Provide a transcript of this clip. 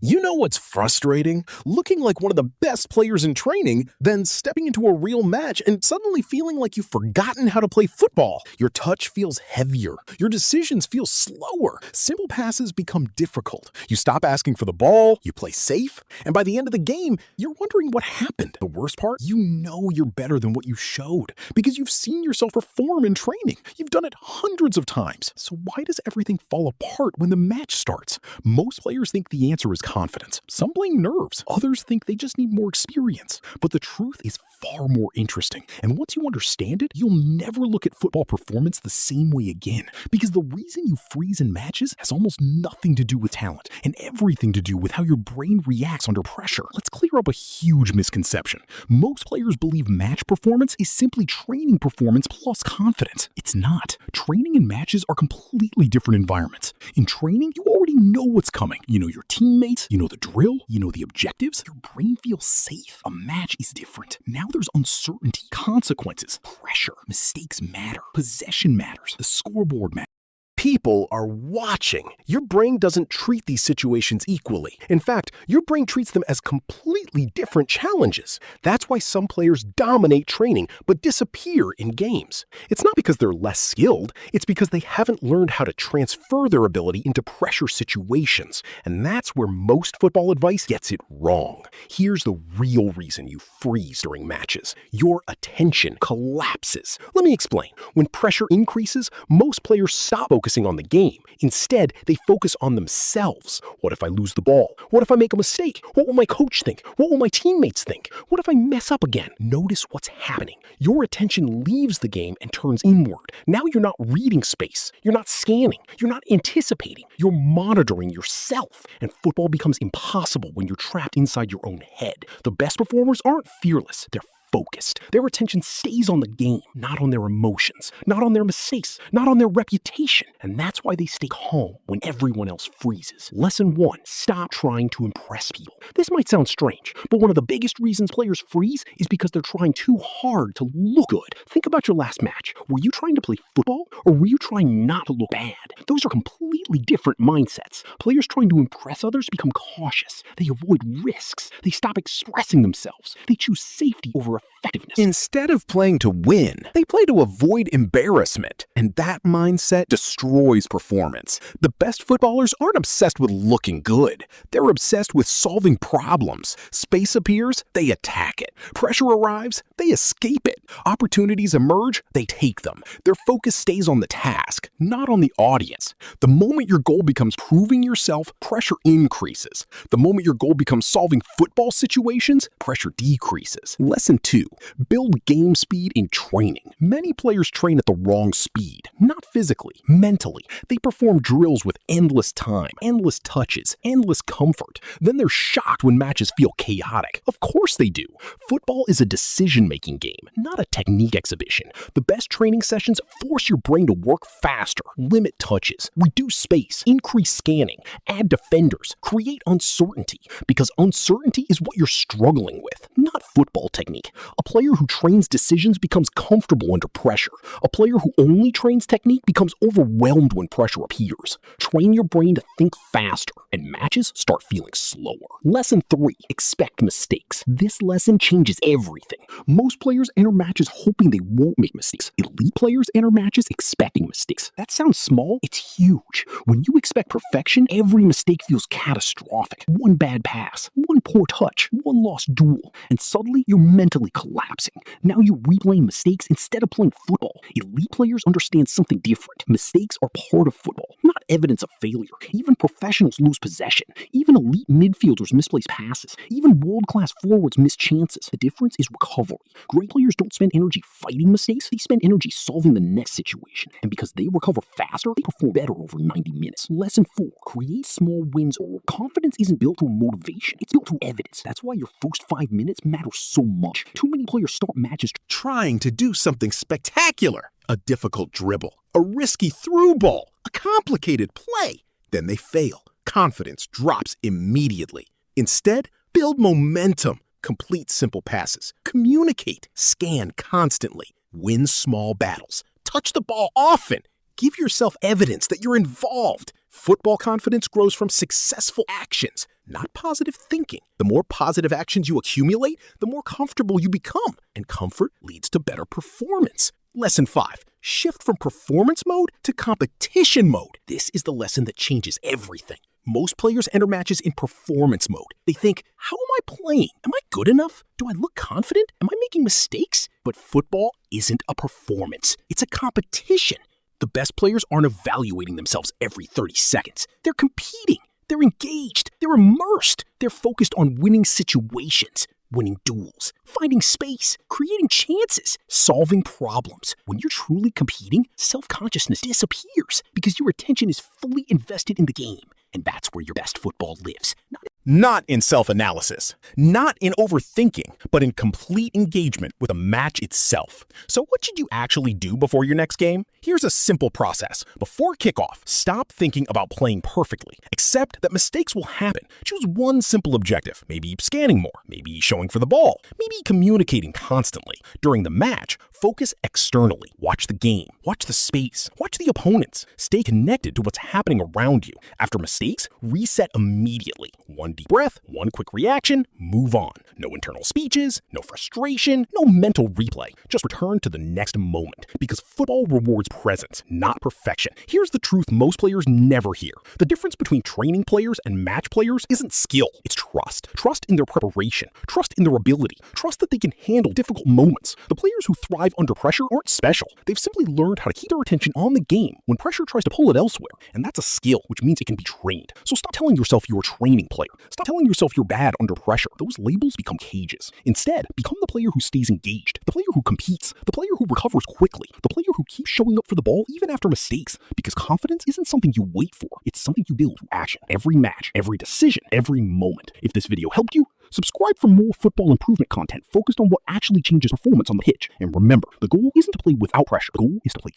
You know what's frustrating? Looking like one of the best players in training, then stepping into a real match and suddenly feeling like you've forgotten how to play football. Your touch feels heavier. Your decisions feel slower. Simple passes become difficult. You stop asking for the ball, you play safe, and by the end of the game, you're wondering what happened. The worst part? You know you're better than what you showed because you've seen yourself perform in training. You've done it hundreds of times. So why does everything fall apart when the match starts? Most players think the answer is confidence. Some blame nerves. Others think they just need more experience. But the truth is far more interesting. And once you understand it, you'll never look at football performance the same way again. Because the reason you freeze in matches has almost nothing to do with talent and everything to do with how your brain reacts under pressure. Let's clear up a huge misconception. Most players believe match performance is simply training performance plus confidence. It's not. Training and matches are completely different environments. In training, you already know what's coming. You know your teammates, you know the drill, you know the objectives. Your brain feels safe. A match is different. Now there's uncertainty, consequences, pressure. Mistakes matter. Possession matters. The scoreboard matters. People are watching. Your brain doesn't treat these situations equally. In fact, your brain treats them as completely different challenges. That's why some players dominate training but disappear in games. It's not because they're less skilled, it's because they haven't learned how to transfer their ability into pressure situations. And that's where most football advice gets it wrong. Here's the real reason you freeze during matches. Your attention collapses. Let me explain. When pressure increases, most players stop focusing on the game. Instead, they focus on themselves. What if I lose the ball? What if I make a mistake? What will my coach think? What will my teammates think? What if I mess up again? Notice what's happening. Your attention leaves the game and turns inward. Now you're not reading space. You're not scanning. You're not anticipating. You're monitoring yourself. And football becomes impossible when you're trapped inside your own head. The best performers aren't fearless. They're focused. Their attention stays on the game, not on their emotions, not on their mistakes, not on their reputation. And that's why they stay calm when everyone else freezes. Lesson 1, stop trying to impress people. This might sound strange, but one of the biggest reasons players freeze is because they're trying too hard to look good. Think about your last match. Were you trying to play football or were you trying not to look bad? Those are completely different mindsets. Players trying to impress others become cautious. They avoid risks. They stop expressing themselves. They choose safety over effectiveness. Instead of playing to win, they play to avoid embarrassment. And that mindset destroys performance. The best footballers aren't obsessed with looking good. They're obsessed with solving problems. Space appears, they attack it. Pressure arrives, they escape it. Opportunities emerge, they take them. Their focus stays on the task, not on the audience. The moment your goal becomes proving yourself, pressure increases. The moment your goal becomes solving football situations, pressure decreases. Lesson 2. Build game speed in training. Many players train at the wrong speed. Not physically, mentally. They perform drills with endless time, endless touches, endless comfort. Then they're shocked when matches feel chaotic. Of course they do. Football is a decision-making game, not a technique exhibition. The best training sessions force your brain to work faster, limit touches, reduce space, increase scanning, add defenders, create uncertainty. Because uncertainty is what you're struggling with, not football technique. A player who trains decisions becomes comfortable under pressure. A player who only trains technique becomes overwhelmed when pressure appears. Train your brain to think faster, and matches start feeling slower. Lesson 3. Expect mistakes. This lesson changes everything. Most players enter matches hoping they won't make mistakes. Elite players enter matches expecting mistakes. That sounds small, it's huge. When you expect perfection, every mistake feels catastrophic. One bad pass, one poor touch, one lost duel, and suddenly you're mentally collapsing. Now you replay mistakes instead of playing football. Elite players understand something different. Mistakes are part of football, not evidence of failure. Even professionals lose possession. Even elite midfielders misplace passes. Even world-class forwards miss chances. The difference is recovery. Great players don't spend energy fighting mistakes. They spend energy solving the next situation. And because they recover faster, they perform better over 90 minutes. Lesson 4. Create small wins. Confidence isn't built through motivation. It's built through evidence. That's why your first 5 minutes matter so much. Too many players start matches trying to do something spectacular. A difficult dribble, a risky through ball, a complicated play. Then they fail. Confidence drops immediately. Instead, build momentum. Complete simple passes. Communicate. Scan constantly. Win small battles. Touch the ball often. Give yourself evidence that you're involved. Football confidence grows from successful actions, not positive thinking. The more positive actions you accumulate, the more comfortable you become, and comfort leads to better performance. Lesson 5. Shift from performance mode to competition mode. This is the lesson that changes everything. Most players enter matches in performance mode. They think, how am I playing? Am I good enough? Do I look confident? Am I making mistakes? But football isn't a performance. It's a competition. The best players aren't evaluating themselves every 30 seconds. They're competing. They're engaged. They're immersed. They're focused on winning situations, winning duels, finding space, creating chances, solving problems. When you're truly competing, self-consciousness disappears because your attention is fully invested in the game. And that's where your best football lives. Not in self-analysis, not in overthinking, but in complete engagement with a match itself. So what should you actually do before your next game? Here's a simple process. Before kickoff, stop thinking about playing perfectly. Accept that mistakes will happen. Choose one simple objective, maybe scanning more, maybe showing for the ball, maybe communicating constantly. During the match, focus externally. Watch the game, watch the space, watch the opponents. Stay connected to what's happening around you. After mistakes, reset immediately. One deep breath, one quick reaction, move on. No internal speeches, no frustration, no mental replay. Just return to the next moment because football rewards presence, not perfection. Here's the truth most players never hear. The difference between training players and match players isn't skill, it's trust. Trust in their preparation, trust in their ability, trust that they can handle difficult moments. The players who thrive under pressure aren't special. They've simply learned how to keep their attention on the game when pressure tries to pull it elsewhere. And that's a skill, which means it can be trained. So stop telling yourself you're a training player. Stop telling yourself you're bad under pressure. Those labels become cages. Instead, become the player who stays engaged, the player who competes, the player who recovers quickly, the player who keeps showing up for the ball even after mistakes. Because confidence isn't something you wait for. It's something you build through action. Every match, every decision, every moment. If this video helped you, subscribe for more football improvement content focused on what actually changes performance on the pitch. And remember, the goal isn't to play without pressure. The goal is to play